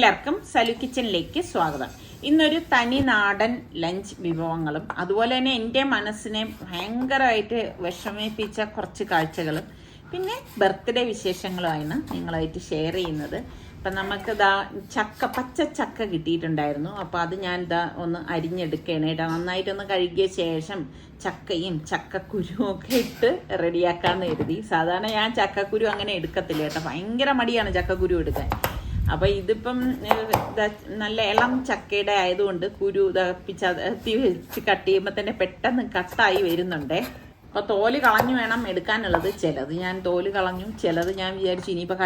എല്ലാവർക്കും സലു കിച്ചണിലേക്ക് സ്വാഗതം. ഇന്നൊരു തനി നാടൻ ലഞ്ച് വിഭവങ്ങളും അതുപോലെ തന്നെ എൻ്റെ മനസ്സിനെ ഭയങ്കരമായിട്ട് വിഷമിപ്പിച്ച കുറച്ച് കാഴ്ചകളും പിന്നെ ബർത്ത്ഡേ വിശേഷങ്ങളുമാണ് നിങ്ങളായിട്ട് ഷെയർ ചെയ്യുന്നത്. അപ്പം നമുക്ക് പച്ച ചക്ക കിട്ടിയിട്ടുണ്ടായിരുന്നു. അപ്പോൾ അത് ഞാൻ ഒന്ന് അരിഞ്ഞെടുക്കുകയാണ് കേട്ടോ. നന്നായിട്ടൊന്ന് കഴുകിയ ശേഷം ചക്കയും ചക്കക്കുരുവും ഒക്കെ ഇട്ട് റെഡിയാക്കാമെന്ന് കരുതി. സാധാരണ ഞാൻ ചക്കക്കുരു അങ്ങനെ എടുക്കത്തില്ല കേട്ടോ, ഭയങ്കര മടിയാണ് ചക്കക്കുരു എടുക്കാൻ. അപ്പോൾ ഇതിപ്പം നല്ല ഇളം ചക്കയുടെ ആയതുകൊണ്ട് കുരു വെച്ച് കട്ട് ചെയ്യുമ്പോൾ തന്നെ പെട്ടെന്ന് കട്ടായി വരുന്നുണ്ടേ. അപ്പോൾ തോല് കളഞ്ഞു വേണം എടുക്കാനുള്ളത്. ചിലത് ഞാൻ തോല് കളഞ്ഞു, ചിലത് ഞാൻ വിചാരിച്ചു ഇനിയിപ്പോൾ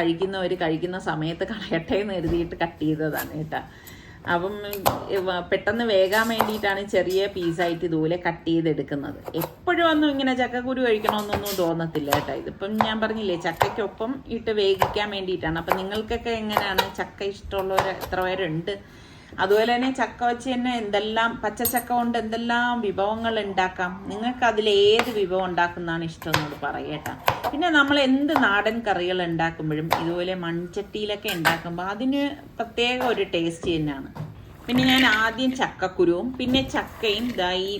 കഴിക്കുന്ന സമയത്ത് കളയട്ടെ എന്ന് കരുതിയിട്ട് കട്ട് ചെയ്തതാണ് കേട്ടോ. അപ്പം പെട്ടെന്ന് വേകാൻ വേണ്ടിയിട്ടാണ് ചെറിയ പീസായിട്ട് ഇതുപോലെ കട്ട് ചെയ്തെടുക്കുന്നത്. എപ്പോഴും ഒന്നും ഇങ്ങനെ ചക്കക്കുരു കഴിക്കണമെന്നൊന്നും തോന്നത്തില്ല കേട്ടോ. ഇതിപ്പം ഞാൻ പറഞ്ഞില്ലേ ചക്കയ്ക്കൊപ്പം ഇട്ട് വേവിക്കാൻ വേണ്ടിയിട്ടാണ്. അപ്പം നിങ്ങൾക്കൊക്കെ എങ്ങനെയാണ് ചക്ക ഇഷ്ടമുള്ളവർ എത്ര പേരുണ്ട്? അതുപോലെ തന്നെ ചക്ക വെച്ച് തന്നെ പച്ചച്ചക്ക കൊണ്ട് എന്തെല്ലാം വിഭവങ്ങൾ ഉണ്ടാക്കാം. നിങ്ങൾക്ക് അതിലേത് വിഭവം ഉണ്ടാക്കുന്നതാണ് ഇഷ്ടം എന്നോട് പറയട്ടോ. പിന്നെ നമ്മൾ എന്ത് നാടൻ കറികൾ ഉണ്ടാക്കുമ്പോഴും ഇതുപോലെ മൺചട്ടിയിലൊക്കെ ഉണ്ടാക്കുമ്പോൾ അതിന് പ്രത്യേക ഒരു ടേസ്റ്റ് തന്നെയാണ്. പിന്നെ ഞാൻ ആദ്യം ചക്കക്കുരുവും പിന്നെ ചക്കയും ഈ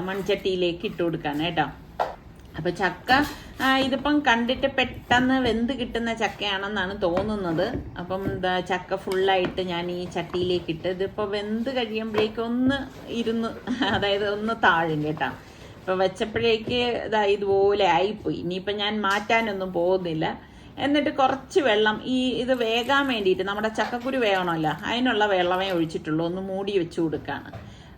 മൺചട്ടിയിലേക്ക് ഇട്ട് കൊടുക്കാണ് കേട്ടോ. അപ്പം ചക്ക ഇതിപ്പം കണ്ടിട്ട് പെട്ടെന്ന് വെന്ത് കിട്ടുന്ന ചക്കയാണെന്നാണ് തോന്നുന്നത്. അപ്പം ചക്ക ഫുള്ളായിട്ട് ഞാൻ ഈ ചട്ടിയിലേക്ക് ഇട്ട് ഇതിപ്പോൾ വെന്ത് കഴിയുമ്പോഴേക്കും അതായത് ഒന്ന് താഴും കേട്ടോ. ഇപ്പം വെച്ചപ്പോഴേക്ക് ഇതുപോലെ ആയിപ്പോയി. ഇനിയിപ്പം ഞാൻ മാറ്റാനൊന്നും പോകുന്നില്ല. എന്നിട്ട് കുറച്ച് വെള്ളം ഇത് വേകാൻ വേണ്ടിയിട്ട് നമ്മുടെ ചക്കക്കുരു വേകണമല്ലോ, അതിനുള്ള വെള്ളമേ ഒഴിച്ചിട്ടുള്ളൂ. ഒന്ന് മൂടി വെച്ച് കൊടുക്കുകയാണ്.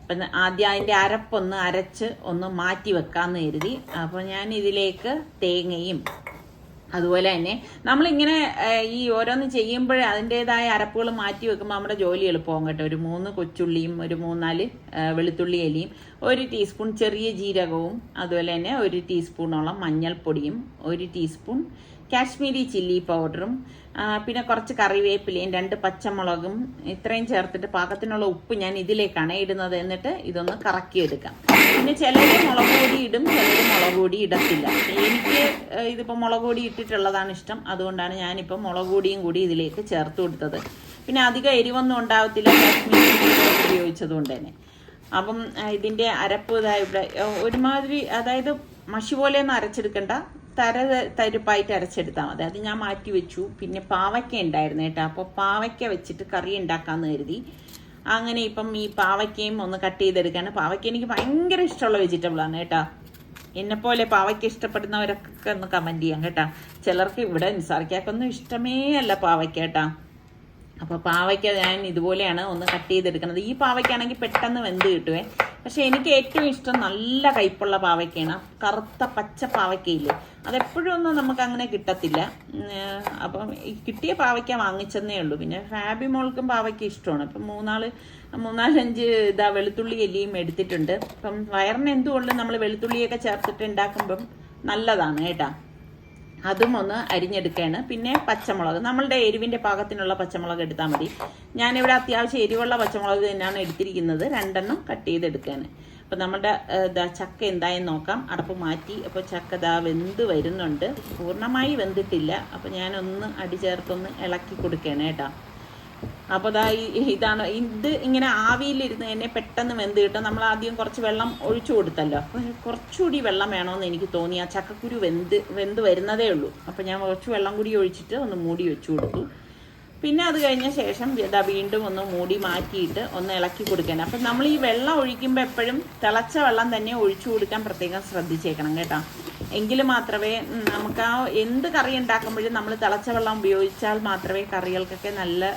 അപ്പം ആദ്യം അതിൻ്റെ അരപ്പൊന്ന് അരച്ച് ഒന്ന് മാറ്റി വെക്കാമെന്ന് കരുതി. അപ്പോൾ ഞാൻ ഇതിലേക്ക് തേങ്ങയും അതുപോലെ തന്നെ നമ്മളിങ്ങനെ ഓരോന്ന് ചെയ്യുമ്പോൾ അതിൻ്റേതായ അരപ്പുകൾ മാറ്റി വെക്കുമ്പോൾ നമ്മുടെ ജോലി എളുപ്പമാകും കേട്ടോ. ഒരു 3 കൊച്ചുള്ളിയും ഒരു 3-4 വെളുത്തുള്ളി അലിയും 1 ടീസ്പൂൺ ചെറിയ ജീരകവും അതുപോലെ തന്നെ 1 ടീസ്പൂണോളം മഞ്ഞൾപ്പൊടിയും 1 ടീസ്പൂൺ കാശ്മീരി ചില്ലി പൗഡറും പിന്നെ കുറച്ച് കറിവേപ്പിലയും 2 പച്ചമുളകും ഇത്രയും ചേർത്തിട്ട് പാകത്തിനുള്ള ഉപ്പ് ഞാൻ ഇതിലേക്കാണ് ഇടുന്നത്. എന്നിട്ട് ഇതൊന്ന് കറക്കിയെടുക്കാം. പിന്നെ ചിലർ മുളക് പൊടി ഇടും, ചിലർ മുളക് പൊടി ഇടത്തില്ല. എനിക്ക് ഇതിപ്പോൾ മുളക് പൊടി ഇട്ടിട്ടുള്ളതാണ് ഇഷ്ടം, അതുകൊണ്ടാണ് ഞാനിപ്പോൾ മുളക് പൊടിയും കൂടി ഇതിലേക്ക് ചേർത്ത് കൊടുത്തത്. പിന്നെ അധികം എരിവൊന്നും ഉണ്ടാകത്തില്ല കാശ്മീരി ഉപയോഗിച്ചത് കൊണ്ട് തന്നെ. അപ്പം ഇതിൻ്റെ അരപ്പ് ഇവിടെ ഒരുമാതിരി, അതായത് മഷി പോലെയൊന്നും അരച്ചെടുക്കണ്ട, തരുപ്പായിട്ട് അരച്ചെടുത്താൽ മതി. അത് ഞാൻ മാറ്റി വെച്ചു. പിന്നെ പാവയ്ക്ക ഉണ്ടായിരുന്നു കേട്ടോ. അപ്പോൾ പാവയ്ക്ക വെച്ചിട്ട് കറി ഉണ്ടാക്കാമെന്ന് കരുതി. അങ്ങനെ ഇപ്പം ഈ പാവയ്ക്കയും ഒന്ന് കട്ട് ചെയ്തെടുക്കുകയാണ്. പാവയ്ക്ക എനിക്ക് ഭയങ്കര ഇഷ്ടമുള്ള വെജിറ്റബിളാണ് കേട്ടോ. എന്നെപ്പോലെ പാവയ്ക്ക ഇഷ്ടപ്പെടുന്നവരൊക്കെ ഒന്ന് കമൻറ്റ് ചെയ്യാം കേട്ടോ. ചിലർക്ക് ഇവിടെ നിസാർക്കൊന്നും ഇഷ്ടമേ അല്ല പാവയ്ക്ക കേട്ടോ. അപ്പോൾ പാവയ്ക്ക ഞാൻ ഇതുപോലെയാണ് ഒന്ന് കട്ട് ചെയ്തെടുക്കുന്നത്. ഈ പാവയ്ക്കാണെങ്കിൽ പെട്ടെന്ന് വെന്ത് കിട്ടുവേ. പക്ഷെ എനിക്ക് ഏറ്റവും ഇഷ്ടം നല്ല കയ്പുള്ള പാവയ്ക്കാണ്. കറുത്ത പച്ച പാവയ്ക്കയില്ലേ, അതെപ്പോഴും ഒന്നും നമുക്ക് അങ്ങനെ കിട്ടത്തില്ല. അപ്പം ഈ കിട്ടിയ പാവയ്ക്ക വാങ്ങിച്ചെന്നേ ഉള്ളൂ. പിന്നെ ഫാബി മോൾക്കും പാവയ്ക്ക ഇഷ്ടമാണ്. അപ്പം 3-4-5 വെളുത്തുള്ളി എല്ലിയും എടുത്തിട്ടുണ്ട്. അപ്പം വയറിന് എന്തുകൊണ്ടും നമ്മൾ വെളുത്തുള്ളിയൊക്കെ ചേർത്തിട്ട് ഉണ്ടാക്കുമ്പം നല്ലതാണ് കേട്ടോ. അതും ഒന്ന് അരിഞ്ഞെടുക്കുകയാണ്. പിന്നെ പച്ചമുളക്, നമ്മളുടെ എരിവിൻ്റെ പാകത്തിനുള്ള പച്ചമുളക് എടുത്താൽ മതി. ഞാനിവിടെ അത്യാവശ്യം എരിവുള്ള പച്ചമുളക് തന്നെയാണ് എടുത്തിരിക്കുന്നത്. 2 കട്ട് ചെയ്തെടുക്കുകയാണ്. അപ്പോൾ നമ്മുടെ ചക്ക എന്തായെന്ന് നോക്കാം. അടപ്പ് മാറ്റി. അപ്പോൾ ചക്ക വെന്ത് വരുന്നുണ്ട്, പൂർണ്ണമായി വെന്തിട്ടില്ല. അപ്പോൾ ഞാനൊന്ന് അടി ചേർത്തൊന്ന് ഇളക്കി കൊടുക്കുകയാണ് കേട്ടോ. അപ്പോൾ ഇതാണ് ഇത്. ഇങ്ങനെ ആവിയിലിരുന്ന് തന്നെ പെട്ടെന്ന് വെന്ത് കിട്ടും. നമ്മൾ ആദ്യം കുറച്ച് വെള്ളം ഒഴിച്ചു കൊടുത്തല്ലോ, അപ്പോൾ കുറച്ചുകൂടി വെള്ളം വേണമെന്ന് എനിക്ക് തോന്നി. ആ ചക്കക്കുരു വെന്ത് വരുന്നതേ ഉള്ളൂ. അപ്പോൾ ഞാൻ കുറച്ച് വെള്ളം കൂടി ഒഴിച്ചിട്ട് ഒന്ന് മൂടി വെച്ചു കൊടുത്തു. പിന്നെ അത് കഴിഞ്ഞ ശേഷം വീണ്ടും ഒന്ന് മൂടി മാറ്റിയിട്ട് ഒന്ന് ഇളക്കി കൊടുക്കണം. അപ്പം നമ്മൾ ഈ വെള്ളം ഒഴിക്കുമ്പോൾ എപ്പോഴും തിളച്ച വെള്ളം തന്നെ ഒഴിച്ചു കൊടുക്കാൻ പ്രത്യേകം ശ്രദ്ധിച്ചേക്കണം കേട്ടോ. എങ്കിൽ മാത്രമേ നമുക്ക് എന്ത് കറി ഉണ്ടാക്കുമ്പോഴും നമ്മൾ തിളച്ച വെള്ളം ഉപയോഗിച്ചാൽ മാത്രമേ കറികൾക്കൊക്കെ നല്ല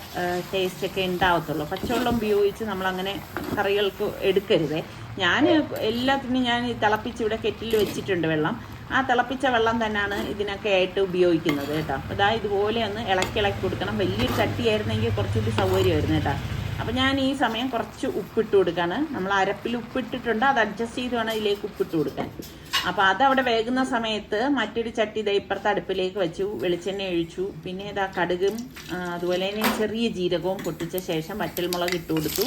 ടേസ്റ്റൊക്കെ ഉണ്ടാവത്തുള്ളൂ. പച്ചവെള്ളം ഉപയോഗിച്ച് നമ്മളങ്ങനെ കറികൾക്ക് എടുക്കരുതേ. ഞാൻ എല്ലാത്തിനും ഞാൻ തിളപ്പിച്ച് കെറ്റിൽ വെച്ചിട്ടുണ്ട് വെള്ളം. ആ തിളപ്പിച്ച വെള്ളം തന്നെയാണ് ഇതിനൊക്കെ ആയിട്ട് ഉപയോഗിക്കുന്നത് കേട്ടോ. അപ്പോൾ ഇതുപോലെ ഒന്ന് ഇളക്കി കൊടുക്കണം. വലിയൊരു ചട്ടിയായിരുന്നെങ്കിൽ കുറച്ചുകൂടി സൗകര്യമായിരുന്നു കേട്ടോ. അപ്പോൾ ഞാൻ ഈ സമയം കുറച്ച് ഉപ്പിട്ട് കൊടുക്കുകയാണ്. നമ്മൾ അരപ്പിൽ ഉപ്പിട്ടിട്ടുണ്ട്, അത് അഡ്ജസ്റ്റ് ചെയ്ത് വേണം ഇതിലേക്ക് ഉപ്പിട്ട് കൊടുക്കാൻ. അപ്പോൾ അതവിടെ വേകുന്ന സമയത്ത് മറ്റൊരു ചട്ടി ഇപ്പുറത്തെ അടുപ്പിലേക്ക് വെച്ചു, വെളിച്ചെണ്ണ ഒഴിച്ചു. പിന്നെ കടുകും അതുപോലെ തന്നെ ചെറിയ ജീരകവും പൊട്ടിച്ച ശേഷം വറ്റൽമുളക് ഇട്ട് കൊടുത്തു.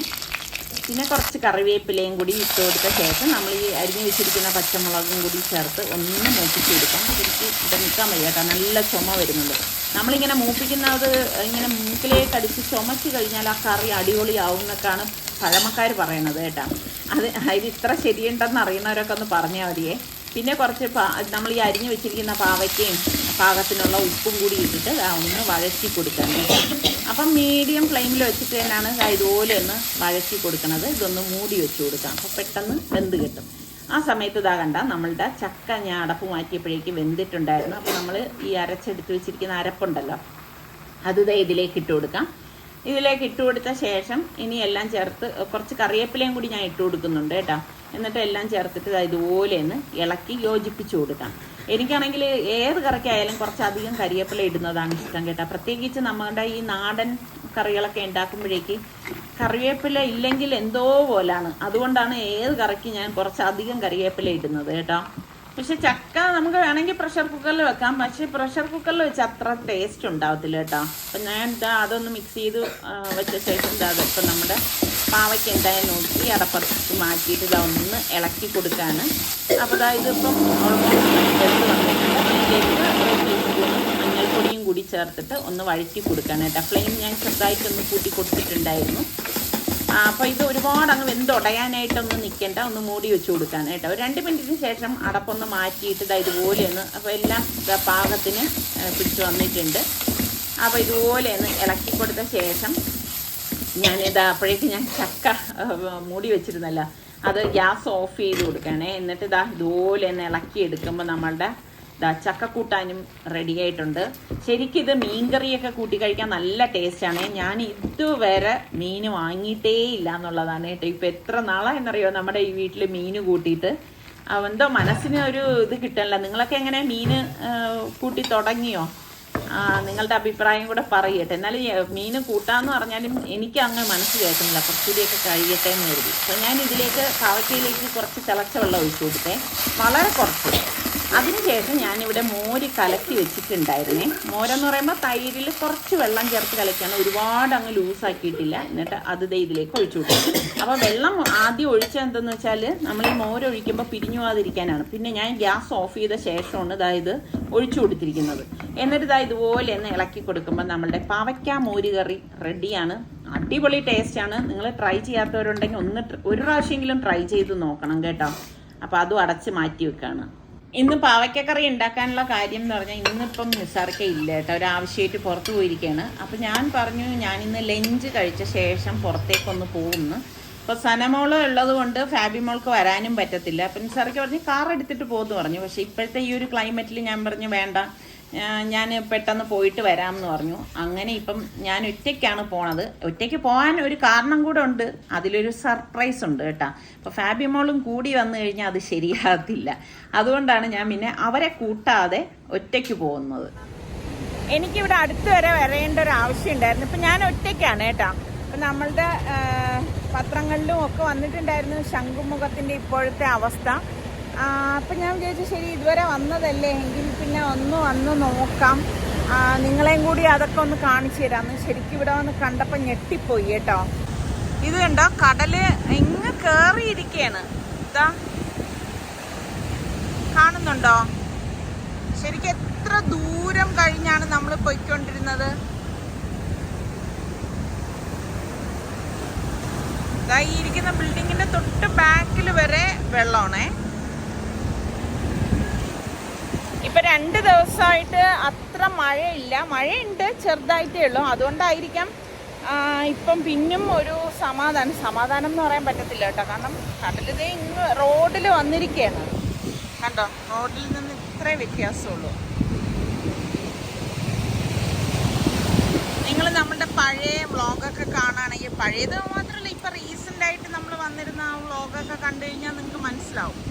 പിന്നെ കുറച്ച് കറിവേപ്പിലയും കൂടി ഇട്ട് കൊടുത്ത ശേഷം നമ്മൾ ഈ അരിഞ്ഞു വെച്ചിരിക്കുന്ന പച്ചമുളകും കൂടി ചേർത്ത് ഒന്ന് മൂപ്പിച്ചെടുക്കാം. ശരിക്കും ഇത് നിൽക്കാൻ വയ്യ കേട്ടോ, നല്ല ചുമ വരുന്നുണ്ട്. നമ്മളിങ്ങനെ മൂപ്പിക്കുന്നത് ഇങ്ങനെ മൂക്കിലേക്ക് അടിച്ച് ചുമച്ച് കഴിഞ്ഞാൽ ആ കറി അടിപൊളിയാവും എന്നൊക്കെയാണ് പഴമക്കാർ പറയണത് കേട്ടോ. ഇത് ഇത്ര ശരിയുണ്ടെന്ന് അറിയുന്നവരൊക്കെ ഒന്ന് പറഞ്ഞാൽ മതിയേ. പിന്നെ കുറച്ച് നമ്മൾ ഈ അരിഞ്ഞ് വെച്ചിരിക്കുന്ന പാവയ്ക്കയും പാകത്തിനുള്ള ഉപ്പും കൂടി ഇട്ടിട്ട് ഒന്ന് വഴറ്റി കൊടുക്കാൻ. അപ്പം മീഡിയം ഫ്ലെയിമിൽ വെച്ചിട്ട് തന്നെയാണ് ഇതുപോലെ ഒന്ന് വഴറ്റി കൊടുക്കണത്. ഇതൊന്ന് മൂടി വെച്ച് കൊടുക്കാം, അപ്പോൾ പെട്ടെന്ന് വെന്ത് കിട്ടും. ആ സമയത്ത് കണ്ട നമ്മളുടെ ചക്ക ഞാൻ അടപ്പ് മാറ്റിയപ്പോഴേക്ക് വെന്തിട്ടുണ്ടായിരുന്നു. അപ്പോൾ നമ്മൾ ഈ അരച്ചെടുത്ത് വെച്ചിരിക്കുന്ന അരപ്പുണ്ടല്ലോ, അത് ഇതിലേക്ക് ഇട്ട് കൊടുക്കാം. ഇതിലേക്ക് ഇട്ട് കൊടുത്ത ശേഷം ഇനി എല്ലാം ചേർത്ത് കുറച്ച് കറിവേപ്പിലയും കൂടി ഞാൻ ഇട്ട് കൊടുക്കുന്നുണ്ട് കേട്ടോ. എന്നിട്ട് എല്ലാം ചേർത്തിട്ട് ഇതുപോലെ ഒന്ന് ഇളക്കി യോജിപ്പിച്ച് കൊടുക്കാം. എനിക്കാണെങ്കിൽ ഏത് കറിക്കായാലും കുറച്ചധികം കരിവേപ്പില ഇടുന്നതാണ് ഇഷ്ടം കേട്ടോ. പ്രത്യേകിച്ച് നമ്മുടെ ഈ നാടൻ കറികളൊക്കെ ഉണ്ടാക്കുമ്പോഴേക്ക് കറിവേപ്പില ഇല്ലെങ്കിൽ എന്തോ പോലാണ്. അതുകൊണ്ടാണ് ഏത് കറിക്ക് ഞാൻ കുറച്ചധികം കറിവേപ്പില ഇടുന്നത് കേട്ടോ. പക്ഷെ ചക്ക നമുക്ക് വേണമെങ്കിൽ പ്രഷർ കുക്കറിൽ വെക്കാം, പക്ഷെ പ്രഷർ കുക്കറിൽ വെച്ച് അത്ര ടേസ്റ്റ് ഉണ്ടാവത്തില്ല കേട്ടോ. അപ്പം ഞാൻ അതൊന്ന് മിക്സ് ചെയ്ത് വെച്ച ശേഷം ഇപ്പം നമ്മുടെ പാവയ്ക്ക് എന്തായാലും നോക്കി അടപ്പുറത്ത് മാറ്റിയിട്ട് ഒന്ന് ഇളക്കി കൊടുക്കാണ്. അപ്പോൾ ഇതിപ്പം ഓൾമോസ്റ്റ് വെന്ത് വന്നിട്ടുണ്ട്. ഇതിലേക്ക് മഞ്ഞൾപ്പൊടിയും കൂടി ചേർത്തിട്ട് ഒന്ന് വഴറ്റി കൊടുക്കാൻ കേട്ടോ. ഫ്ലെയിം ഞാൻ ചെറുതായിട്ടൊന്ന് കൂട്ടി കൊടുത്തിട്ടുണ്ടായിരുന്നു. അപ്പോൾ ഇത് ഒരുപാട് അങ്ങ് വെന്തുടയാനായിട്ടൊന്നും നിൽക്കേണ്ട, ഒന്ന് മൂടി വെച്ച് കൊടുക്കാൻ കേട്ടോ. ഒരു 2 മിനിറ്റിന് ശേഷം അടപ്പൊന്ന് മാറ്റിയിട്ട് ഇതുപോലെ ഒന്ന്, അപ്പോൾ എല്ലാം പാകത്തിന് പിടിച്ച് വന്നിട്ടുണ്ട്. അപ്പോൾ ഇതുപോലെ ഒന്ന് ഇളക്കി കൊടുത്ത ശേഷം അപ്പോഴേക്ക് ഞാൻ ചക്ക മൂടി വെച്ചിരുന്നല്ലോ, അത് ഗ്യാസ് ഓഫ് ചെയ്ത് കൊടുക്കണേ. എന്നിട്ട് ഇതുപോലെ ഒന്ന് ഇളക്കി എടുക്കുമ്പോൾ നമ്മളുടെ ചക്കക്കൂട്ടാനും റെഡി ആയിട്ടുണ്ട്. ശരിക്കും ഇത് മീൻകറിയൊക്കെ കൂട്ടി കഴിക്കാൻ നല്ല ടേസ്റ്റാണ്. ഞാൻ ഇതുവരെ മീൻ വാങ്ങിയിട്ടേ ഇല്ല എന്നുള്ളതാണ് കേട്ടോ. ഇപ്പം എത്ര നാളായെന്നറിയോ നമ്മുടെ ഈ വീട്ടിൽ മീൻ കൂട്ടിയിട്ട്. എന്തോ മനസ്സിന് ഒരു ഇത് കിട്ടണില്ല. നിങ്ങളൊക്കെ എങ്ങനെ മീൻ കൂട്ടി തുടങ്ങിയോ? നിങ്ങളുടെ അഭിപ്രായം കൂടെ പറയട്ടെ. എന്നാലും മീൻ കൂട്ടാന്ന് പറഞ്ഞാലും എനിക്ക് അങ്ങ് മനസ്സ് കേൾക്കുന്നില്ല, കുറച്ചുകൂടിയൊക്കെ കഴിയട്ടെ എന്ന് കരുതി. അപ്പോൾ ഞാൻ ഇതിലേക്ക് പാവയ്ക്കയിലേക്ക് കുറച്ച് തിളച്ച വെള്ളം ഒഴിച്ചു കൊടുത്തേ, വളരെ കുറച്ച്. അതിനുശേഷം ഞാനിവിടെ മോര് കലക്കി വെച്ചിട്ടുണ്ടായിരുന്നേ. മോരെന്ന് പറയുമ്പോൾ തൈരിൽ കുറച്ച് വെള്ളം ചേർത്ത് കലക്കിയാണ്, ഒരുപാട് അങ്ങ് ലൂസാക്കിയിട്ടില്ല. എന്നിട്ട് അത് ഇതിലേക്ക് ഒഴിച്ചു കൊടുക്കും. അപ്പോൾ വെള്ളം ആദ്യം ഒഴിച്ചത് എന്തെന്ന് വെച്ചാൽ നമ്മൾ ഈ മോര് ഒഴിക്കുമ്പോൾ പിരിഞ്ഞു പോകാതിരിക്കാനാണ്. പിന്നെ ഞാൻ ഗ്യാസ് ഓഫ് ചെയ്ത ശേഷമാണ് ഇത് ഒഴിച്ചു കൊടുത്തിരിക്കുന്നത്. എന്നിട്ട് ഇതുപോലെ ഒന്ന് ഇളക്കി കൊടുക്കുമ്പോൾ നമ്മളുടെ പാവയ്ക്ക മോര് കറി റെഡിയാണ്. അടിപൊളി ടേസ്റ്റാണ്. നിങ്ങൾ ട്രൈ ചെയ്യാത്തവരുണ്ടെങ്കിൽ ഒരു പ്രാവശ്യമെങ്കിലും ട്രൈ ചെയ്ത് നോക്കണം കേട്ടോ. അപ്പോൾ അതും അടച്ച് മാറ്റി വെക്കുകയാണ്. ഇന്ന് പാവയ്ക്കക്കറി ഉണ്ടാക്കാനുള്ള കാര്യം എന്ന് പറഞ്ഞാൽ ഇന്നിപ്പം നിസാർക്ക ഇല്ല കേട്ടോ, ഒരാവശ്യമായിട്ട് പുറത്ത് പോയിരിക്കുകയാണ്. അപ്പോൾ ഞാൻ പറഞ്ഞു ഞാനിന്ന് ലഞ്ച് കഴിച്ച ശേഷം പുറത്തേക്കൊന്ന് പോകുന്നു. അപ്പോൾ സനമോള് ഉള്ളത് കൊണ്ട് ഫാബിമോൾക്ക് വരാനും പറ്റത്തില്ല. അപ്പം നിസാർക്ക പറഞ്ഞ് കാർ എടുത്തിട്ട് പോകുമെന്ന് പറഞ്ഞു. പക്ഷേ ഇപ്പോഴത്തെ ഈ ഒരു ക്ലൈമറ്റിൽ ഞാൻ പറഞ്ഞു വേണ്ട, ഞാൻ പെട്ടെന്ന് പോയിട്ട് വരാമെന്ന് പറഞ്ഞു. അങ്ങനെ ഇപ്പം ഞാൻ ഒറ്റയ്ക്കാണ് പോണത്. ഒറ്റയ്ക്ക് പോകാൻ ഒരു കാരണം കൂടെ ഉണ്ട്, അതിലൊരു സർപ്രൈസ് ഉണ്ട് കേട്ടോ. അപ്പോൾ ഫാബിമോളും കൂടി വന്നു കഴിഞ്ഞാൽ അത് ശരിയാകത്തില്ല. അതുകൊണ്ടാണ് ഞാൻ പിന്നെ അവരെ കൂട്ടാതെ ഒറ്റയ്ക്ക് പോകുന്നത്. എനിക്കിവിടെ അടുത്ത് വരെ വരേണ്ട ഒരു ആവശ്യം ഉണ്ടായിരുന്നു. ഇപ്പം ഞാൻ ഒറ്റയ്ക്കാണ് കേട്ടോ. അപ്പം നമ്മളുടെ പത്രങ്ങളിലും ഒക്കെ വന്നിട്ടുണ്ടായിരുന്നു ശംഖുമുഖത്തിൻ്റെ ഇപ്പോഴത്തെ അവസ്ഥ. അപ്പം ഞാൻ വിചാരിച്ചു ശരി ഇതുവരെ വന്നതല്ലേ, എങ്കിൽ പിന്നെ ഒന്ന് വന്ന് നോക്കാം, നിങ്ങളെയും കൂടി അതൊക്കെ ഒന്ന് കാണിച്ചു തരാമെന്ന്. ശരിക്കും ഇവിടെ വന്ന് കണ്ടപ്പോൾ ഞെട്ടിപ്പോയി കേട്ടോ. ഇത് കണ്ടോ, കടല് ഇങ്ങ് കയറിയിരിക്കുകയാണ്. ഇതാ കാണുന്നുണ്ടോ? ശരിക്കും എത്ര ദൂരം കഴിഞ്ഞാണ് നമ്മൾ പോയിക്കൊണ്ടിരുന്നത്. ഈ ഇരിക്കുന്ന ബിൽഡിങ്ങിന്റെ തൊട്ട് ബാക്കിൽ വരെ വെള്ളമാണേ. ഇപ്പം 2 ദിവസമായിട്ട് അത്ര മഴയില്ല, മഴയുണ്ട് ചെറുതായിട്ടേ ഉള്ളൂ. അതുകൊണ്ടായിരിക്കാം ഇപ്പം പിന്നും ഒരു സമാധാനം എന്ന് പറയാൻ പറ്റത്തില്ല കേട്ടോ. കാരണം കടലിതേ ഇങ്ങ് റോഡിൽ വന്നിരിക്കുകയാണ് കണ്ടോ. റോഡിൽ നിന്ന് ഇത്രേ വ്യത്യാസമുള്ളൂ. നിങ്ങൾ നമ്മുടെ പഴയ വ്ളോഗൊക്കെ കാണുകയാണെങ്കിൽ, പഴയത് മാത്രമല്ല ഇപ്പം റീസെൻ്റായിട്ട് നമ്മൾ വന്നിരുന്ന ആ വ്ളോഗൊക്കെ കണ്ടു കഴിഞ്ഞാൽ നിങ്ങൾക്ക് മനസ്സിലാവും.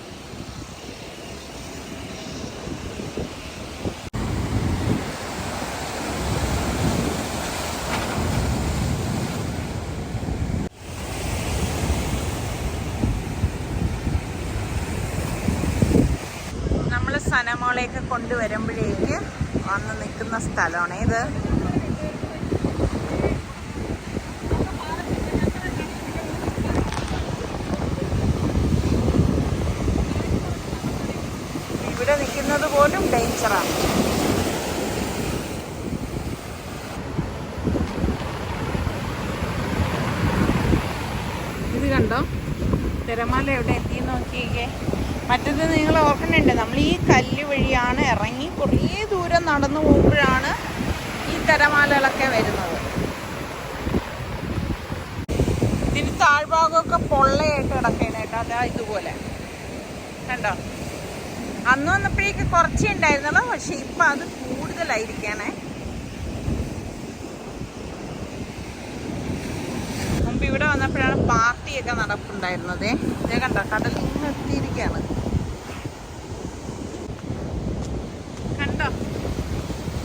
സനമോളെയൊക്കെ കൊണ്ടുവരുമ്പോഴേക്ക് വന്ന് നിൽക്കുന്ന സ്ഥലമാണ് ഇത്. ഇവിടെ നിൽക്കുന്നത് പോലും ഡേഞ്ചറാണ്. തിരമാല എവിടെ എത്തി നോക്കിയേ. മറ്റത് നിങ്ങൾ ഓർക്കുന്നുണ്ട്, നമ്മൾ ഈ കല്ല് വഴിയാണ് ഇറങ്ങി കുറേ ദൂരം നടന്നു പോകുമ്പോഴാണ് ഈ തിരമാലകളൊക്കെ വരുന്നത്. ഇതിന് താഴ്ഭാഗമൊക്കെ പൊള്ളയായിട്ട് കിടക്കാനായിട്ട് അതാ ഇതുപോലെ കണ്ടോ. അന്ന് വന്നപ്പോഴേക്ക് കുറച്ചേ ഉണ്ടായിരുന്നല്ലോ, പക്ഷെ ഇപ്പം അത് കൂടുതലായിരിക്കണേ. മുമ്പ് ഇവിടെ വന്നപ്പോഴാണ് പാർട്ടിയൊക്കെ നടപ്പുണ്ടായിരുന്നത്. ഇതേ കണ്ടോ, കടലിൽ ഇങ്ങനെ എത്തിയിരിക്കുകയാണ് കണ്ടോ.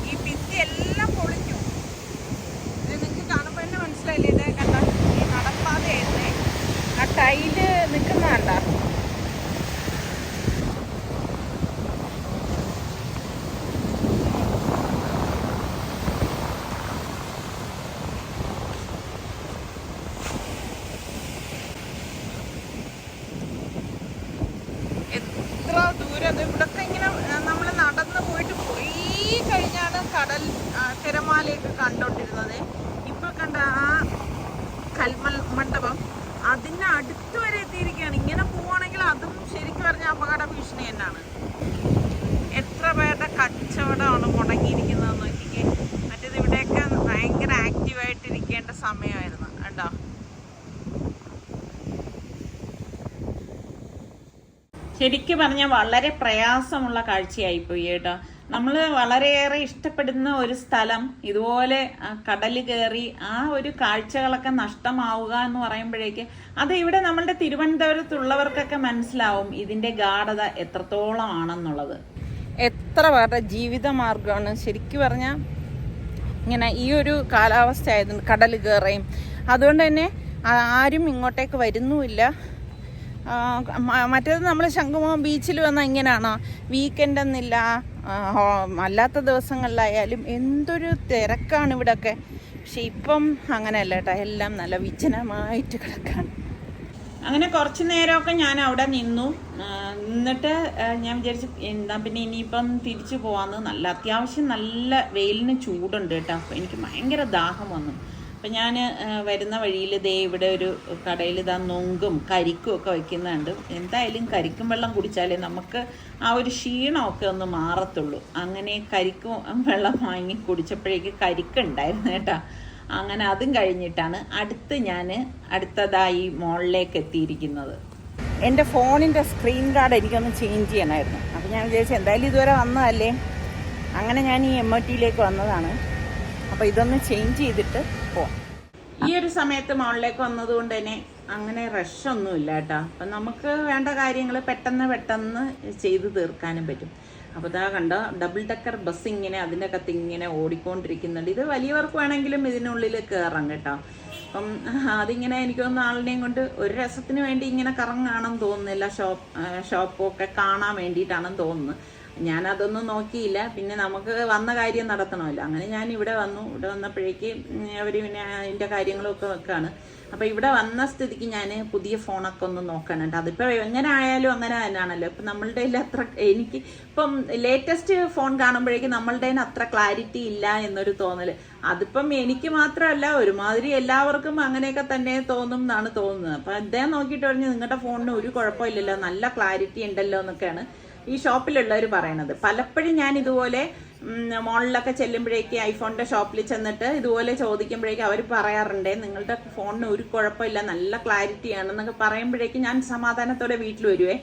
ഈ ഭിത്തി എല്ലാം പൊളിഞ്ഞു. ഇത് നിങ്ങൾക്ക് കാണുമ്പോൾ തന്നെ മനസ്സിലായില്ലേ. ഇതേ കണ്ടോ, ഈ നടപ്പാതയായിരുന്നേ. ആ ടൈല് നിൽക്കുന്ന കണ്ടോ. എത്ര ദൂരം ഇവിടൊക്കെ ഇങ്ങനെ നമ്മൾ നടന്നു പോയിട്ട് പോയി കഴിഞ്ഞാണ് കടൽ തിരമാലയൊക്കെ കണ്ടോണ്ടിരുന്നത്. ഇപ്പൊ കണ്ട ആ കൽമണ്ഡപം അതിന് അടുത്ത് വരെ എത്തിയിരിക്കുകയാണ്. ഇങ്ങനെ പോവാണെങ്കിൽ അതും ശരിക്കും പറഞ്ഞ അപകട ഭീഷണി തന്നെയാണ്. എത്ര പേരുടെ കച്ചവടമാണ് മുടങ്ങിയിരിക്കുന്നത് നോക്കിക്കേ. മറ്റേത് ഇവിടെയൊക്കെ ഭയങ്കര ആക്റ്റീവായിട്ടിരിക്കേണ്ട സമയമായിരുന്നു കേട്ടോ. ശരിക്കും പറഞ്ഞാൽ വളരെ പ്രയാസമുള്ള കാഴ്ചയായിപ്പോയി കേട്ടോ. നമ്മൾ വളരെയേറെ ഇഷ്ടപ്പെടുന്ന ഒരു സ്ഥലം ഇതുപോലെ കടൽ കയറി ആ ഒരു കാഴ്ചകളൊക്കെ നഷ്ടമാവുക എന്ന് പറയുമ്പോഴേക്ക് അത് ഇവിടെ നമ്മളുടെ തിരുവനന്തപുരത്തുള്ളവർക്കൊക്കെ മനസ്സിലാവും ഇതിൻ്റെ ഗാഢത എത്രത്തോളം ആണെന്നുള്ളത്. എത്ര പേരുടെ ജീവിതമാർഗമാണ് ശരിക്കും പറഞ്ഞാൽ ഇങ്ങനെ ഈ ഒരു കാലാവസ്ഥ ആയിരുന്നു, കടൽ കയറുകയും. അതുകൊണ്ട് തന്നെ ആരും ഇങ്ങോട്ടേക്ക് വരുന്നുമില്ല. മറ്റേത് നമ്മൾ ശംഖുമുഖം ബീച്ചിൽ വന്നാൽ ഇങ്ങനെയാണോ, വീക്കെൻഡ് എന്നില്ല, അല്ലാത്ത ദിവസങ്ങളിലായാലും എന്തൊരു തിരക്കാണ് ഇവിടെയൊക്കെ. പക്ഷെ ഇപ്പം അങ്ങനെയല്ല കേട്ടോ, എല്ലാം നല്ല വിജനമായിട്ട് കിടക്കാണ്. അങ്ങനെ കുറച്ച് നേരമൊക്കെ ഞാൻ അവിടെ നിന്നിട്ട് ഞാൻ വിചാരിച്ചു എന്താ പിന്നെ ഇനിയിപ്പം തിരിച്ചു പോവാന്ന്. അത്യാവശ്യം നല്ല വെയിലിന് ചൂടുണ്ട് കേട്ടോ. അപ്പോൾ എനിക്ക് ഭയങ്കര ദാഹം വന്നു. അപ്പം ഞാൻ വരുന്ന വഴിയിൽ ദേ ഇവിടെ ഒരു കടയിൽ ഇതാ നൊങ്കും കരിക്കും ഒക്കെ വയ്ക്കുന്നുണ്ട്. എന്തായാലും കരിക്കും വെള്ളം കുടിച്ചാലേ നമുക്ക് ആ ഒരു ക്ഷീണമൊക്കെ ഒന്ന് മാറത്തുള്ളൂ. അങ്ങനെ കരിക്കും വെള്ളം വാങ്ങി കുടിച്ചപ്പോഴേക്ക് കരിക്കുണ്ടായിരുന്നു കേട്ടോ. അങ്ങനെ അതും കഴിഞ്ഞിട്ടാണ് അടുത്തതായി മോളിലേക്ക് എത്തിയിരിക്കുന്നത്. എൻ്റെ ഫോണിൻ്റെ സ്ക്രീൻ ഗാർഡ് എനിക്കൊന്ന് ചേഞ്ച് ചെയ്യണമായിരുന്നു. അപ്പോൾ ഞാൻ വിചാരിച്ചു എന്തായാലും ഇതുവരെ വന്നതല്ലേ, അങ്ങനെ ഞാൻ ഈ MOTയിലേക്ക് വന്നതാണ്. അപ്പോൾ ഇതൊന്ന് ചേഞ്ച് ചെയ്തിട്ട് പോവാം. ഈ ഒരു സമയത്ത് മോളിലേക്ക് വന്നതുകൊണ്ട് തന്നെ അങ്ങനെ റഷൊന്നുമില്ല കേട്ടോ. അപ്പം നമുക്ക് വേണ്ട കാര്യങ്ങൾ പെട്ടെന്ന് ചെയ്ത് തീർക്കാനും പറ്റും. അപ്പോൾ ഇതാ കണ്ടോ, ഡബിൾ ഡെക്കർ ബസ് ഇങ്ങനെ അതിൻ്റെ അകത്ത് ഇങ്ങനെ ഓടിക്കൊണ്ടിരിക്കുന്നുണ്ട്. ഇത് വലിയവർക്ക് വേണമെങ്കിലും ഇതിനുള്ളിൽ കയറാം കേട്ടോ. അപ്പം അതിങ്ങനെ എനിക്ക് തോന്നുന്നു ആളിനെയും കൊണ്ട് ഒരു രസത്തിന് വേണ്ടി ഇങ്ങനെ കറങ്ങാണെന്ന് തോന്നുന്നില്ല. ഷോപ്പൊക്കെ കാണാൻ വേണ്ടിയിട്ടാണെന്ന് തോന്നുന്നു. ഞാനതൊന്നും നോക്കിയില്ല. പിന്നെ നമുക്ക് വന്ന കാര്യം നടത്തണമല്ലോ. അങ്ങനെ ഞാൻ ഇവിടെ വന്നപ്പോഴേക്ക് അവർ പിന്നെ അതിൻ്റെ കാര്യങ്ങളൊക്കെ വെക്കാണ്. അപ്പോൾ ഇവിടെ വന്ന സ്ഥിതിക്ക് ഞാൻ പുതിയ ഫോണൊക്കെ ഒന്ന് നോക്കാനുണ്ട്. അതിപ്പോൾ എങ്ങനെ ആയാലും അങ്ങനെ തന്നെയാണല്ലോ. ഇപ്പം നമ്മളുടെ എനിക്ക് ഇപ്പം ലേറ്റസ്റ്റ് ഫോൺ കാണുമ്പോഴേക്കും നമ്മളുടെ അത്ര ക്ലാരിറ്റി ഇല്ല എന്നൊരു തോന്നൽ. അതിപ്പം എനിക്ക് മാത്രമല്ല ഒരുമാതിരി എല്ലാവർക്കും അങ്ങനെയൊക്കെ തന്നെ തോന്നും എന്നാണ് തോന്നുന്നത്. അപ്പം അദ്ദേഹം നോക്കിയിട്ട് പറഞ്ഞ് നിങ്ങളുടെ ഫോണിന് ഒരു കുഴപ്പമില്ലല്ലോ, നല്ല ക്ലാരിറ്റി ഉണ്ടല്ലോ എന്നൊക്കെയാണ് ഈ ഷോപ്പിലുള്ളവർ പറയണത്. പലപ്പോഴും ഞാൻ ഇതുപോലെ മോളിലൊക്കെ ചെല്ലുമ്പോഴേക്ക് ഐഫോണിൻ്റെ ഷോപ്പിൽ ചെന്നിട്ട് ഇതുപോലെ ചോദിക്കുമ്പോഴേക്കും അവർ പറയാറുണ്ട് നിങ്ങളുടെ ഫോണിന് ഒരു കുഴപ്പമില്ല, നല്ല ക്ലാരിറ്റി ആണെന്നൊക്കെ പറയുമ്പോഴേക്കും ഞാൻ സമാധാനത്തോടെ വീട്ടിൽ വരുവേ.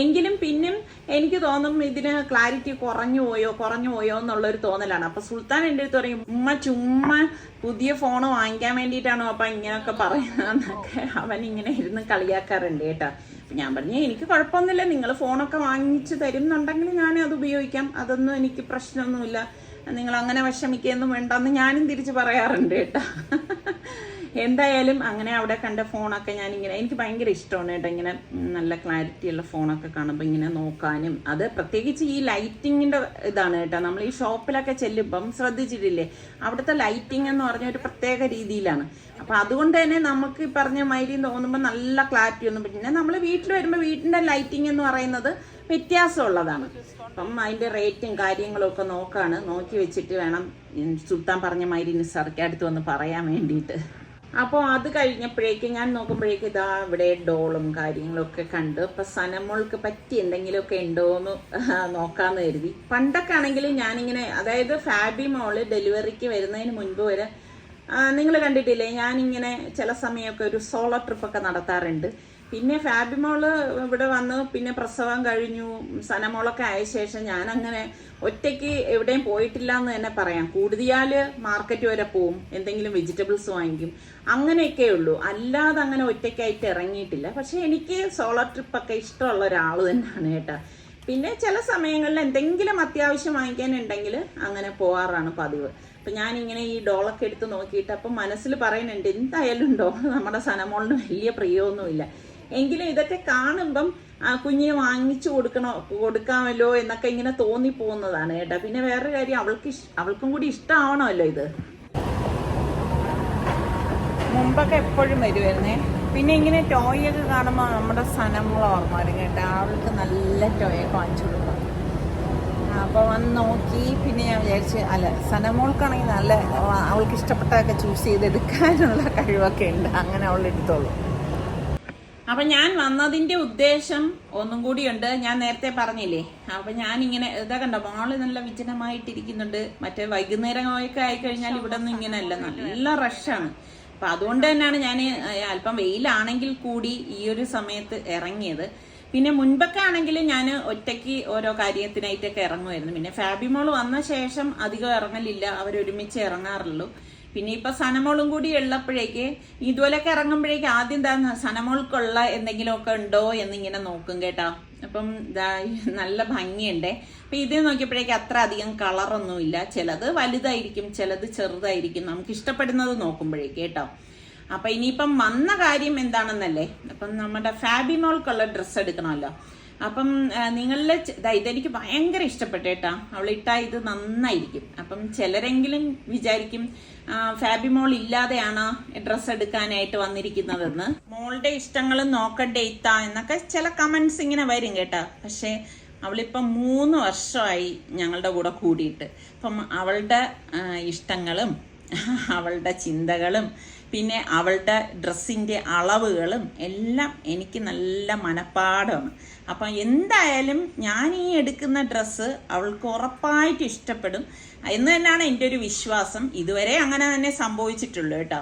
എങ്കിലും പിന്നും എനിക്ക് തോന്നും ഇതിന് ക്ലാരിറ്റി കുറഞ്ഞു പോയോ എന്നുള്ളൊരു തോന്നലാണ്. അപ്പോൾ സുൽത്താൻ എൻ്റെ അടുത്ത് പറയും ചുമ്മാ പുതിയ ഫോൺ വാങ്ങിക്കാൻ വേണ്ടിയിട്ടാണോ അപ്പം ഇങ്ങനെയൊക്കെ പറയുന്നതെന്നൊക്കെ അവൻ ഇങ്ങനെ ഇരുന്ന് കളിയാക്കാറുണ്ട് കേട്ടോ. ഞാൻ പറഞ്ഞു എനിക്ക് കുഴപ്പമൊന്നുമില്ല, നിങ്ങൾ ഫോണൊക്കെ വാങ്ങിച്ച് തരുന്നുണ്ടെങ്കിൽ ഞാൻ അത് ഉപയോഗിക്കാം, അതൊന്നും എനിക്ക് പ്രശ്നമൊന്നുമില്ല, നിങ്ങൾ അങ്ങനെ വിഷമിക്കുകയൊന്നും വേണ്ടെന്ന് ഞാനും തിരിച്ച് പറയാറുണ്ട് കേട്ടോ. എന്തായാലും അങ്ങനെ അവിടെ കണ്ട ഫോണൊക്കെ ഞാനിങ്ങനെ എനിക്ക് ഭയങ്കര ഇഷ്ടമാണ് കേട്ടോ. ഇങ്ങനെ നല്ല ക്ലാരിറ്റിയുള്ള ഫോണൊക്കെ കാണുമ്പോൾ ഇങ്ങനെ നോക്കാനും, അത് പ്രത്യേകിച്ച് ഈ ലൈറ്റിങ്ങിൻ്റെ ഇതാണ് കേട്ടോ. നമ്മൾ ഈ ഷോപ്പിലൊക്കെ ചെല്ലുമ്പം ശ്രദ്ധിച്ചിട്ടില്ലേ, അവിടുത്തെ ലൈറ്റിംഗ് എന്ന് പറഞ്ഞ ഒരു പ്രത്യേക രീതിയിലാണ്. അപ്പം അതുകൊണ്ട് തന്നെ നമുക്ക് ഈ പറഞ്ഞ മാതിരി തോന്നുമ്പോൾ നല്ല ക്ലാരിറ്റി ഒന്നും. പിന്നെ നമ്മൾ വീട്ടിൽ വരുമ്പോൾ വീട്ടിൻ്റെ ലൈറ്റിംഗ് എന്ന് പറയുന്നത് വ്യത്യാസമുള്ളതാണ്. അപ്പം അതിൻ്റെ റേറ്റും കാര്യങ്ങളും ഒക്കെ നോക്കി വെച്ചിട്ട് വേണം സുൽത്താൻ പറഞ്ഞ മാതിരി നിസാർക്ക് അടുത്ത് വന്ന് പറയാൻ വേണ്ടിയിട്ട്. അപ്പോൾ അത് കഴിഞ്ഞപ്പോഴേക്ക് ഞാൻ നോക്കുമ്പോഴേക്ക് ഇതാ ഇവിടെ ഡോളും കാര്യങ്ങളൊക്കെ കണ്ട് അപ്പം സനമോൾക്ക് പറ്റി എന്തെങ്കിലുമൊക്കെ ഉണ്ടോ എന്ന് നോക്കാമെന്ന് കരുതി. പണ്ടൊക്കെ ആണെങ്കിൽ ഞാനിങ്ങനെ, അതായത് ഫാബി മോള് ഡെലിവറിക്ക് വരുന്നതിന് മുൻപ് വരെ നിങ്ങൾ കണ്ടിട്ടില്ലേ, ഞാനിങ്ങനെ ചില സമയമൊക്കെ ഒരു സോളോ ട്രിപ്പൊക്കെ നടത്താറുണ്ട്. പിന്നെ ഫാബി മോള് ഇവിടെ വന്ന് പിന്നെ പ്രസവം കഴിഞ്ഞു, സനമോളൊക്കെ ആയ ശേഷം ഞാനങ്ങനെ ഒറ്റയ്ക്ക് എവിടെയും പോയിട്ടില്ല എന്ന് തന്നെ പറയാം. കൂടുതൽ മാർക്കറ്റ് വരെ പോവും, എന്തെങ്കിലും വെജിറ്റബിൾസ് വാങ്ങിക്കും, അങ്ങനെയൊക്കെ ഉള്ളൂ. അല്ലാതെ അങ്ങനെ ഒറ്റയ്ക്കായിട്ട് ഇറങ്ങിയിട്ടില്ല. പക്ഷെ എനിക്ക് സോളോ ട്രിപ്പൊക്കെ ഇഷ്ടമുള്ള ഒരാൾ തന്നെയാണ് കേട്ടോ. പിന്നെ ചില സമയങ്ങളിൽ എന്തെങ്കിലും അത്യാവശ്യം വാങ്ങിക്കാനുണ്ടെങ്കിൽ അങ്ങനെ പോകാറാണ് പതിവ്. അപ്പം ഞാനിങ്ങനെ ഈ ഡോളൊക്കെ എടുത്ത് നോക്കിയിട്ട് അപ്പം മനസ്സിൽ പറയുന്നുണ്ട്, എന്തായാലും ഡോൾ നമ്മുടെ സനമോളിന് വലിയ പ്രിയമൊന്നുമില്ല, എങ്കിലും ഇതൊക്കെ കാണുമ്പം കുഞ്ഞിന് വാങ്ങിച്ചു കൊടുക്കാമല്ലോ എന്നൊക്കെ ഇങ്ങനെ തോന്നിപ്പോകുന്നതാണ് കേട്ടോ. പിന്നെ വേറൊരു കാര്യം, അവൾക്കും കൂടി ഇഷ്ടമാവണമല്ലോ ഇത്. മുമ്പൊക്കെ എപ്പോഴും വരുമായിരുന്നേ. പിന്നെ ഇങ്ങനെ ടോയൊക്കെ കാണുമ്പോൾ നമ്മുടെ സനമോൾ ഓർമ്മ വരും കേട്ടോ. അവൾക്ക് നല്ല ടോയൊക്കെ വാങ്ങിച്ചു കൊടുക്കും. അപ്പോൾ വന്ന് നോക്കി പിന്നെ ഞാൻ വിചാരിച്ച്, അല്ല സനമോൾക്കാണെങ്കിൽ നല്ല അവൾക്ക് ഇഷ്ടപ്പെട്ടതൊക്കെ ചൂസ് ചെയ്തെടുക്കാനുള്ള കഴിവൊക്കെ ഉണ്ട്, അങ്ങനെ അവൾ എടുത്തോളൂ. അപ്പം ഞാൻ വന്നതിൻ്റെ ഉദ്ദേശം ഒന്നും കൂടിയുണ്ട്. ഞാൻ നേരത്തെ പറഞ്ഞില്ലേ, അപ്പം ഞാനിങ്ങനെ ഇതാ കണ്ടോ, മോള് നല്ല വിജനമായിട്ടിരിക്കുന്നുണ്ട്. മറ്റേ വൈകുന്നേരമൊക്കെ ആയിക്കഴിഞ്ഞാൽ ഇവിടെ ഒന്നും ഇങ്ങനെയല്ല, നല്ല റഷാണ്. അപ്പം അതുകൊണ്ട് തന്നെയാണ് ഞാൻ അല്പം വെയിലാണെങ്കിൽ കൂടി ഈ ഒരു സമയത്ത് ഇറങ്ങിയത്. പിന്നെ മുൻപൊക്കെ ആണെങ്കിൽ ഞാൻ ഒറ്റയ്ക്ക് ഓരോ കാര്യത്തിനായിട്ടൊക്കെ ഇറങ്ങുമായിരുന്നു. പിന്നെ ഫാബി മോൾ വന്ന ശേഷം അധികം ഇറങ്ങലില്ല, അവരൊരുമിച്ച് ഇറങ്ങാറുള്ളൂ. പിന്നെ ഇപ്പൊ സനമോളും കൂടി ഉള്ളപ്പോഴേക്ക് ഇതുപോലെയൊക്കെ ഇറങ്ങുമ്പോഴേക്ക് ആദ്യം എന്താ സനമോൾക്കുള്ള എന്തെങ്കിലുമൊക്കെ ഉണ്ടോ എന്നിങ്ങനെ നോക്കും കേട്ടോ. അപ്പം ഇതാ നല്ല ഭംഗിയുണ്ടേ. അപ്പൊ ഇത് നോക്കിയപ്പോഴേക്ക് അത്ര അധികം കളറൊന്നുമില്ല, ചിലത് വലുതായിരിക്കും, ചിലത് ചെറുതായിരിക്കും, നമുക്ക് ഇഷ്ടപ്പെടുന്നത് നോക്കുമ്പോഴേക്ക് കേട്ടോ. അപ്പൊ ഇനിയിപ്പം വന്ന കാര്യം എന്താണെന്നല്ലേ, അപ്പം നമ്മുടെ ഫാബി മോൾക്കുള്ള ഡ്രസ്സ് എടുക്കണമല്ലോ. അപ്പം നിങ്ങളിലെ ഇതെനിക്ക് ഭയങ്കര ഇഷ്ടപ്പെട്ടു കേട്ടാ, അവളിട്ടാ ഇത് നന്നായിരിക്കും. അപ്പം ചിലരെങ്കിലും വിചാരിക്കും ഫാബി മോൾ ഇല്ലാതെയാണ് ഡ്രസ്സ് എടുക്കാനായിട്ട് വന്നിരിക്കുന്നതെന്ന്. മോളുടെ ഇഷ്ടങ്ങളും നോക്കണ്ടേ ഇത്ത എന്നൊക്കെ ചില കമന്റ്സ് ഇങ്ങനെ വരും കേട്ടാ. പക്ഷെ അവളിപ്പം 3 വർഷമായി ഞങ്ങളുടെ കൂടെ കൂടിയിട്ട്. അപ്പം അവളുടെ ഇഷ്ടങ്ങളും അവളുടെ ചിന്തകളും പിന്നെ അവളുടെ ഡ്രസ്സിൻ്റെ അളവുകളും എല്ലാം എനിക്ക് നല്ല മനപ്പാടമാണ്. അപ്പം എന്തായാലും ഞാൻ ഈ എടുക്കുന്ന ഡ്രസ്സ് അവൾക്ക് ഉറപ്പായിട്ട് ഇഷ്ടപ്പെടും എന്ന് തന്നെയാണ് എൻ്റെ ഒരു വിശ്വാസം. ഇതുവരെ അങ്ങനെ തന്നെ സംഭവിച്ചിട്ടുള്ളൂ കേട്ടോ.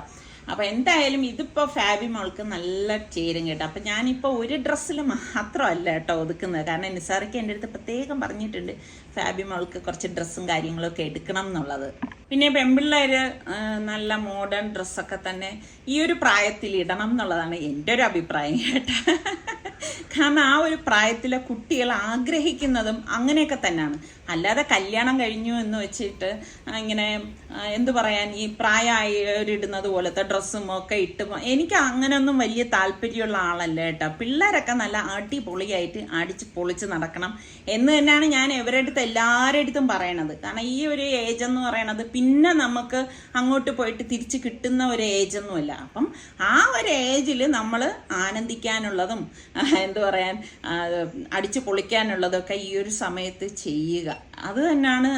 അപ്പം എന്തായാലും ഇതിപ്പോൾ ഫാബി മോൾക്ക് നല്ല ചേരും കേട്ടോ. അപ്പം ഞാനിപ്പോൾ ഒരു ഡ്രസ്സിൽ മാത്രമല്ല കേട്ടോ ഒതുക്കുന്നത്, കാരണം നിസാറയ്ക്ക് എൻ്റെ അടുത്ത് പ്രത്യേകം പറഞ്ഞിട്ടുണ്ട് ഫാബി മോൾക്ക് കുറച്ച് ഡ്രസ്സും കാര്യങ്ങളൊക്കെ എടുക്കണം എന്നുള്ളത്. പിന്നെ പെൺപിള്ളേർ നല്ല മോഡേൺ ഡ്രസ്സൊക്കെ തന്നെ ഈ ഒരു പ്രായത്തിൽ ഇടണം എന്നുള്ളതാണ് എൻ്റെ ഒരു അഭിപ്രായം കേട്ടോ. കാരണം ആ ഒരു പ്രായത്തിലെ കുട്ടികൾ ആഗ്രഹിക്കുന്നതും അങ്ങനെയൊക്കെ തന്നെയാണ്. അല്ലാതെ കല്യാണം കഴിഞ്ഞു എന്ന് വെച്ചിട്ട് ഇങ്ങനെ എന്തു പറയാൻ, ഈ പ്രായമായവരിടുന്നത് പോലത്തെ ഡ്രസ്സും ഒക്കെ ഇട്ട് എനിക്ക് അങ്ങനെയൊന്നും വലിയ താല്പര്യമുള്ള ആളല്ല കേട്ടോ. പിള്ളേരൊക്കെ നല്ല അടിപൊളിയായിട്ട് അടിച്ച് പൊളിച്ച് നടക്കണം എന്ന് തന്നെയാണ് ഞാൻ ഇവരുടെ എല്ലാവരുടെ അടുത്തും പറയണത്. കാരണം ഈ ഒരു ഏജ് എന്ന് പറയണത് പിന്നെ നമുക്ക് അങ്ങോട്ട് പോയിട്ട് തിരിച്ച് കിട്ടുന്ന ഒരു ഏജൊന്നുമല്ല. അപ്പം ആ ഒരു ഏജിൽ നമ്മൾ ആനന്ദിക്കാനുള്ളതും എന്തു പറയാൻ അടിച്ചു പൊളിക്കാനുള്ളതൊക്കെ ഈ ഒരു സമയത്ത് ചെയ്യുക, അത് തന്നെയാണ്.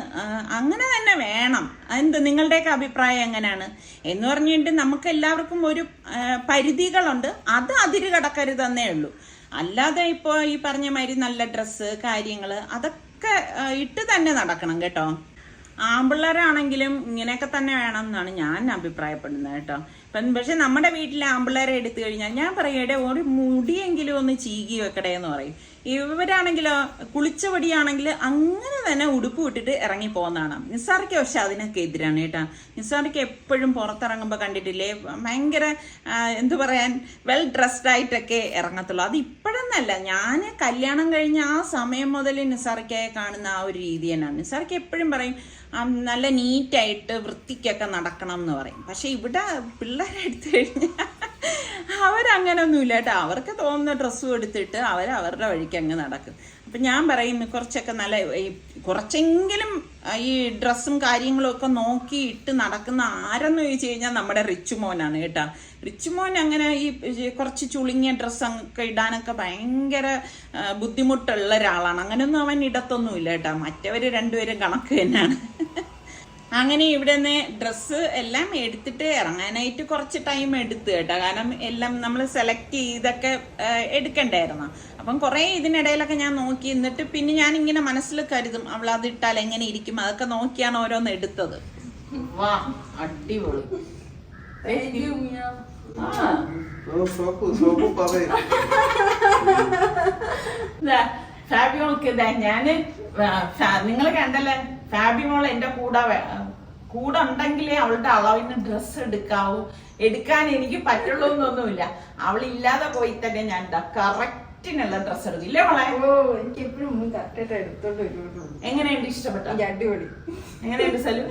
അങ്ങനെ തന്നെ വേണം. എന്ത് നിങ്ങളുടെയൊക്കെ അഭിപ്രായം എങ്ങനെയാണ് എന്ന് പറഞ്ഞിട്ട് നമുക്ക് എല്ലാവർക്കും ഒരു പരിധികളുണ്ട്, അത് അതിര് കടക്കരുതെന്നേ ഉള്ളൂ. അല്ലാതെ ഇപ്പോൾ ഈ പറഞ്ഞ മാതിരി നല്ല ഡ്രസ്സ് കാര്യങ്ങൾ അതൊക്കെ ഇട്ട് തന്നെ നടക്കണം കേട്ടോ. ആമ്പിള്ളേരാണെങ്കിലും ഇങ്ങനെയൊക്കെ തന്നെ വേണം എന്നാണ് ഞാൻ അഭിപ്രായപ്പെടുന്നത് കേട്ടോ. പക്ഷെ നമ്മുടെ വീട്ടിലെ ആമ്പിള്ളേരെ എടുത്തു കഴിഞ്ഞാൽ ഞാൻ പറയടെ ഒരു മുടിയെങ്കിലും ഒന്ന് ചീകി വെക്കടേ എന്ന് പറയും. ഇവരാണെങ്കിലോ കുളിച്ച പൊടിയാണെങ്കിൽ അങ്ങനെ തന്നെ ഉടുപ്പ് വിട്ടിട്ട് ഇറങ്ങി പോകുന്നതാണ്. നിസാർക്ക് പക്ഷെ അതിനൊക്കെ എതിരാണ് കേട്ടോ. നിസാർക്ക് എപ്പോഴും പുറത്തിറങ്ങുമ്പോൾ കണ്ടിട്ടില്ലേ ഭയങ്കര എന്തു പറയാൻ വെൽ ഡ്രസ്ഡ് ആയിട്ടൊക്കെ ഇറങ്ങത്തുള്ളൂ. അത് ഇപ്പോഴെന്നല്ല, ഞാൻ കല്യാണം കഴിഞ്ഞ ആ സമയം മുതൽ നിസാർക്കയെ കാണുന്ന ആ ഒരു രീതി തന്നെയാണ്. നിസാർക്ക് എപ്പോഴും പറയും നല്ല നീറ്റായിട്ട് വൃത്തിക്കൊക്കെ നടക്കണം എന്ന് പറയും. പക്ഷെ ഇവിടെ പിള്ളേരെ എടുത്തു കഴിഞ്ഞാൽ അവരങ്ങനൊന്നുമില്ല കേട്ടോ. അവർക്ക് തോന്നുന്ന ഡ്രസ്സും എടുത്തിട്ട് അവരുടെ വഴിക്ക് അങ്ങ് നടക്കും. അപ്പം ഞാൻ പറയും കുറച്ചൊക്കെ നല്ല കുറച്ചെങ്കിലും ഈ ഡ്രസ്സും കാര്യങ്ങളും ഒക്കെ നോക്കി ഇട്ട് നടക്കുന്ന ആരെന്ന് ചോദിച്ചു കഴിഞ്ഞാൽ നമ്മുടെ റിച്ചു മോനാണ് കേട്ടോ. റിച്ചു മോൻ അങ്ങനെ ഈ കുറച്ച് ചുളുങ്ങിയ ഡ്രസ്സൊക്കെ ഇടാനൊക്കെ ഭയങ്കര ബുദ്ധിമുട്ടുള്ള ഒരാളാണ്. അങ്ങനെയൊന്നും അവൻ ഇടത്തൊന്നുമില്ല കേട്ടോ. മറ്റവർ രണ്ടുപേരും കണക്ക് തന്നെയാണ്. അങ്ങനെ ഇവിടെ നിന്ന് ഡ്രസ്സ് എല്ലാം എടുത്തിട്ട് ഇറങ്ങാനായിട്ട് കുറച്ച് ടൈം എടുത്തു കേട്ടോ. കാരണം എല്ലാം നമ്മൾ സെലക്ട് ചെയ്തൊക്കെ എടുക്കണ്ടായിരുന്നു. അപ്പം കുറേ ഇതിനിടയിലൊക്കെ ഞാൻ നോക്കി. എന്നിട്ട് പിന്നെ ഞാൻ ഇങ്ങനെ മനസ്സിൽ കരുതും അവൾ അതിട്ടാൽ എങ്ങനെ ഇരിക്കും, അതൊക്കെ നോക്കിയാണ് ഓരോന്ന് എടുത്തത്. വാ, അടിപൊളി. ഫാബിമോൾക്ക് ഞാന് നിങ്ങൾ കണ്ടല്ലേ, ഫാബിമോൾ എന്റെ കൂടെ ഉണ്ടെങ്കിലേ അവളുടെ അളവിന് ഡ്രസ്സ് എടുക്കാൻ എനിക്ക് പറ്റുള്ളൂ എന്നൊന്നുമില്ല. അവളില്ലാതെ പോയി തന്നെ ഞാൻ കറക്റ്റിനുള്ള ഡ്രസ്സ് എടുക്കും. ഇല്ലേ മോളെ? എനിക്ക് എപ്പോഴും കറക്റ്റായിട്ട് എടുത്തോണ്ട് വരുള്ളൂ. എങ്ങനെയുണ്ട്? ഇഷ്ടപ്പെട്ട? അടിപൊളി. എങ്ങനെയുണ്ട് സലു?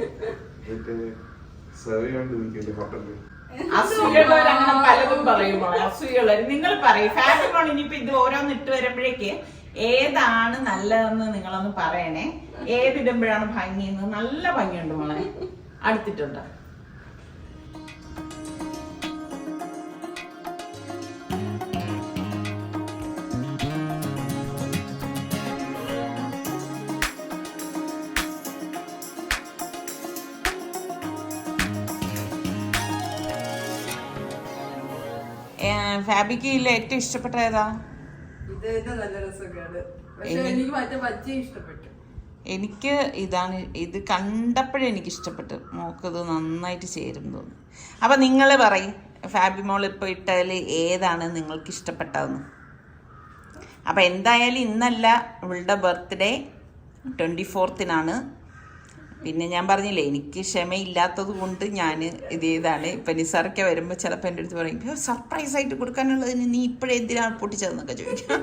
അസൂയുള്ളവർ അങ്ങനെ പലതും പറയുമോ? അസൂയുള്ളവർ നിങ്ങൾ പറയും. ഫാബിമോൾ ഇനിയിപ്പോ ഇത് ഓരോന്ന് ഇട്ട് വരുമ്പോഴേക്ക് ഏതാണ് നല്ലതെന്ന് നിങ്ങളൊന്ന് പറയണേ. ഏതിടുമ്പോഴാണ് ഭംഗിയെന്ന്. നല്ല ഭംഗിയുണ്ട് മോളെ. അടുത്തിട്ടുണ്ട്. ഫാബിക്ക് ഏറ്റവും ഇഷ്ടപ്പെട്ട ഏതാ? നല്ല രസമൊക്കെയാണ്. പക്ഷെ എനിക്ക് മറ്റേ പച്ച ഇഷ്ടപ്പെട്ടു. എനിക്ക് ഇതാണ്, ഇത് കണ്ടപ്പോഴേ എനിക്ക് ഇഷ്ടപ്പെട്ടു. മോക്കത് നന്നായിട്ട് ചേരും തോന്നുന്നു. അപ്പം നിങ്ങൾ പറയും ഫാബിമോൾ ഇപ്പോൾ ഇട്ടതിൽ ഏതാണ് നിങ്ങൾക്ക് ഇഷ്ടപ്പെട്ടതെന്ന്. അപ്പം എന്തായാലും ഇന്നല്ല ഇവളുടെ ബർത്ത്ഡേ 24-നാണ്. പിന്നെ ഞാൻ പറഞ്ഞില്ലേ എനിക്ക് ക്ഷമയില്ലാത്തത് കൊണ്ട് ഞാൻ ഇതാണ്. ഇപ്പം നിസാറൊക്കെ വരുമ്പോൾ ചിലപ്പോൾ എൻ്റെ അടുത്ത് പറയും സർപ്രൈസായിട്ട് കൊടുക്കാനുള്ളതിന് നീ ഇപ്പോഴേ എന്തിനാണ് പൊട്ടിച്ചതെന്നൊക്കെ ചോദിക്കും.